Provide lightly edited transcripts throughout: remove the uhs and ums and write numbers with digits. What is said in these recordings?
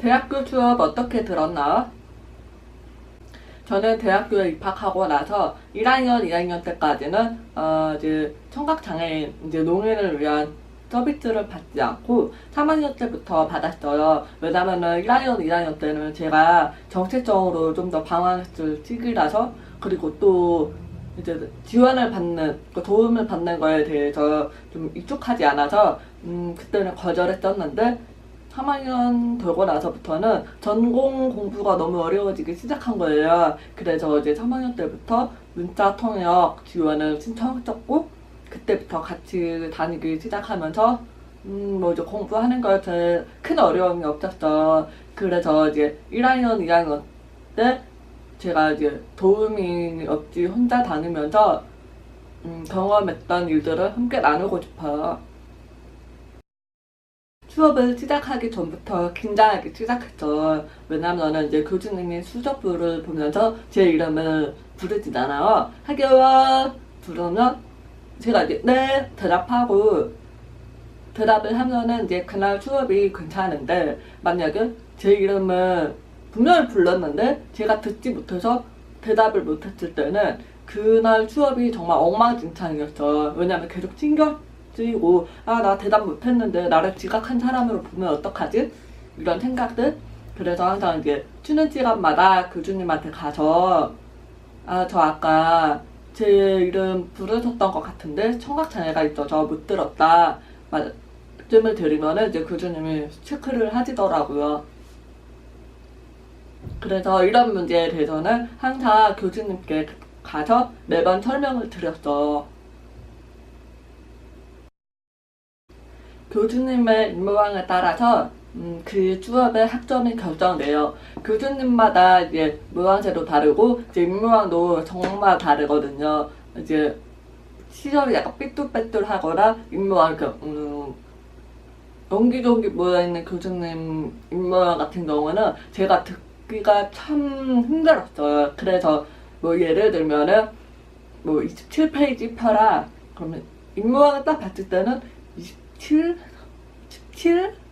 대학교 취업 어떻게 들었나? 저는 대학교에 입학하고 나서 1학년, 2학년 때까지는 이제 청각장애인 이제 농인을 위한 서비스를 받지 않고 3학년 때부터 받았어요. 왜냐면은 1학년, 2학년 때는 제가 정체성으로 좀 더 방황했을 시기라서, 그리고 또 이제 지원을 받는, 도움을 받는 거에 대해서 좀 익숙하지 않아서 그때는 거절했었는데, 3학년 되고 나서부터는 전공 공부가 너무 어려워지기 시작한 거예요. 그래서 이제 3학년 때부터 문자 통역 지원을 신청했었고, 그때부터 같이 다니기 시작하면서 뭐 이제 공부하는 거에 제일 큰 어려움이 없었어. 그래서 이제 1학년, 2학년 때 제가 이제 도움이 없이 혼자 다니면서 경험했던 일들을 함께 나누고 싶어요. 수업을 시작하기 전부터 긴장하기 시작했죠. 왜냐면은 이제 교수님이 수업부를 보면서 제 이름을 부르시잖아요. 하겨워 부르면 제가 이제 네 대답하고, 대답을 하면은 이제 그날 수업이 괜찮은데, 만약에 제 이름을 분명히 불렀는데 제가 듣지 못해서 대답을 못했을 때는 그날 수업이 정말 엉망진창이었어요. 왜냐면 계속 신경 쓰이고, 아, 나 대답 못했는데 나를 지각한 사람으로 보면 어떡하지? 이런 생각들. 그래서 항상 이제 쉬는 시간마다 교수님한테 가서, 아, 저 아까 제 이름 부르셨던 것 같은데 청각장애가 있어서 못 들었다 말씀을 드리면은 이제 교수님이 체크를 하시더라고요. 그래서 이런 문제에 대해서는 항상 교수님께 가서 매번 설명을 드렸어. 교수님의 임무왕에 따라서 그 수업의 학점이 결정돼요. 교수님마다 이제 모양새도 다르고 이제 임무왕도 정말 다르거든요. 이제 시절이 약간 삐뚤빼뚤하거나 임무왕 옹기종기 모여있는 교수님 임무왕 같은 경우는 제가 듣기가 참 힘들었어요. 그래서 뭐 예를 들면은 뭐 27페이지 펴라 그러면 임무왕을 딱 봤을 때는 27? 17?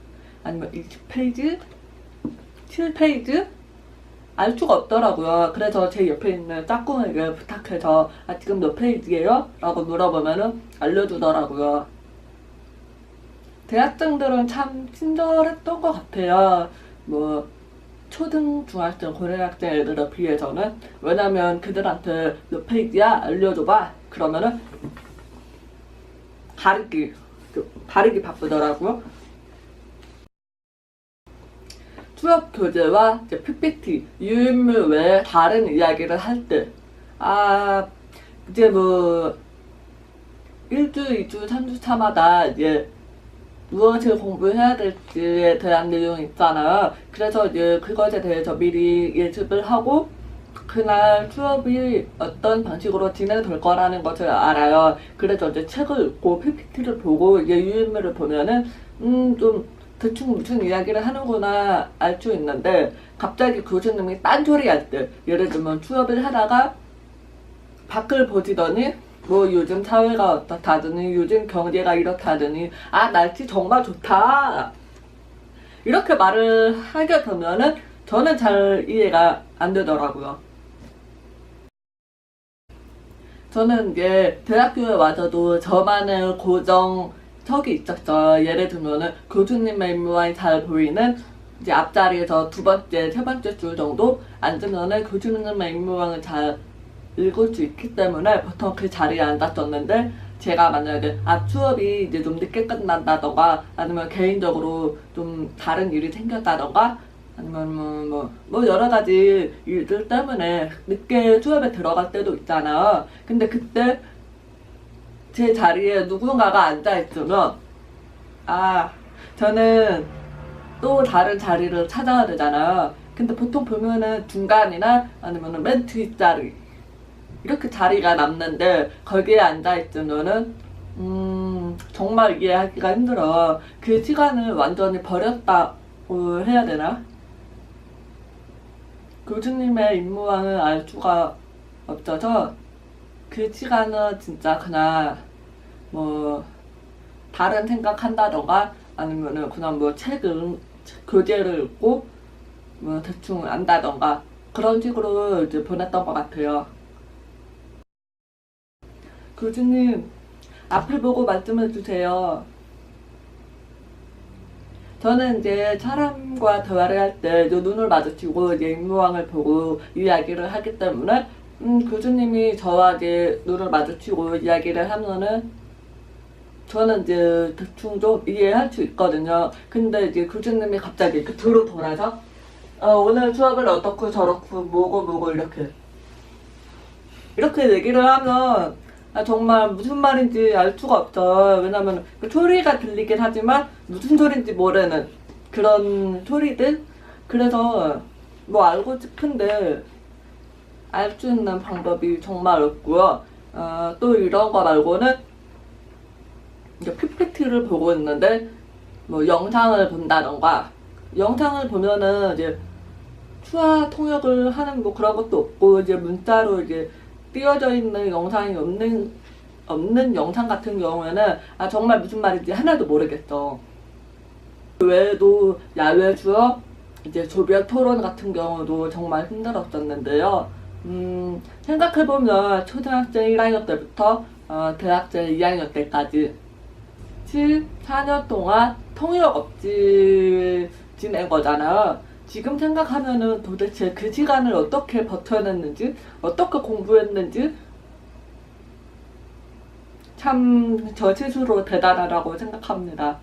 아니면 20페이지? 7페이지? 알 수가 없더라고요. 그래서 제 옆에 있는 짝꿍에게 부탁해서 아, 지금 몇 페이지예요? 라고 물어보면은 알려주더라고요. 대학생들은 참 친절했던 것 같아요. 뭐 초등, 중학생, 고등학생 애들에 비해서는. 왜냐면 그들한테 몇 페이지야? 알려줘봐. 그러면은 가르기 바쁘더라고요. 수업 교재와 이제 PPT, 유인물 외에 다른 이야기를 할 때, 이제 뭐 1주, 2주, 3주 차마다 이제 무엇을 공부해야 될지에 대한 내용이 있잖아요. 그래서 이제 그것에 대해서 미리 예습을 하고 그날 수업이 어떤 방식으로 진행될 거라는 것을 알아요. 그래서 이제 책을 읽고 PPT를 보고 이제 유인물을 보면은 좀 대충 무슨 이야기를 하는구나 알 수 있는데, 갑자기 교수님이 딴소리 할 때, 예를 들면 수업을 하다가 밖을 보시더니 뭐 요즘 사회가 어떻다더니 요즘 경제가 이렇다더니 아, 날씨 정말 좋다 이렇게 말을 하게 되면은 저는 잘 이해가 안 되더라고요. 저는 이제 대학교에 와서도 저만의 고정석이 있었어요. 예를 들면은 교수님의 임무와이 잘 보이는 이제 앞자리에서 두 번째, 세 번째 줄 정도 앉으면은 교수님의 임무왕을 잘 읽을 수 있기 때문에 보통 그 자리에 앉았었는데, 제가 만약에 수업이 이제 좀 늦게 끝난다던가 아니면 개인적으로 좀 다른 일이 생겼다던가 아니면 뭐 여러 가지 일들 때문에 늦게 수업에 들어갈 때도 있잖아요. 근데 그때 제 자리에 누군가가 앉아있으면 저는 또 다른 자리를 찾아야 되잖아요. 근데 보통 보면은 중간이나 아니면 맨 뒷자리 이렇게 자리가 남는데 거기에 앉아있으면은 정말 이해하기가 힘들어. 그 시간을 완전히 버렸다고 해야 되나? 교수님의 임무와는 알 수가 없어서 그 시간은 진짜 그냥 뭐 다른 생각한다던가 아니면은 그냥 뭐 교재를 읽고 뭐 대충 안다던가 그런 식으로 이제 보냈던 것 같아요. 교수님, 앞을 보고 말씀해 주세요. 저는 이제 사람과 대화를 할 때 눈을 마주치고 이제 임무왕을 보고 이야기를 하기 때문에 교수님이 저와 이제 눈을 마주치고 이야기를 하면은 저는 이제 대충 좀 이해할 수 있거든요. 근데 이제 교수님이 갑자기 이렇게 뒤로 돌아서 오늘 수업을 어떻고 저렇고 뭐고 이렇게 얘기를 하면 정말 무슨 말인지 알 수가 없죠. 왜냐면 그 소리가 들리긴 하지만 무슨 소리인지 모르는 그런 소리들. 그래서 뭐 알고 싶은데 알 수 있는 방법이 정말 없고요. 또 이런 거 말고는 이제 PPT를 보고 있는데 뭐 영상을 본다던가 영상을 보면은 이제 추화 통역을 하는 뭐 그런 것도 없고 이제 문자로 이제 띄워져 있는 영상이 없는 영상 같은 경우에는 정말 무슨 말인지 하나도 모르겠어. 그 외에도 야외 수업, 이제 조별 토론 같은 경우도 정말 힘들었었는데요. 생각해보면 초등학생 1학년 때부터 대학생 2학년 때까지 4년 동안 통역 없이 지낸 거잖아요. 지금 생각하면은 도대체 그 시간을 어떻게 버텨냈는지, 어떻게 공부했는지 참 저 스스로 대단하다고 생각합니다.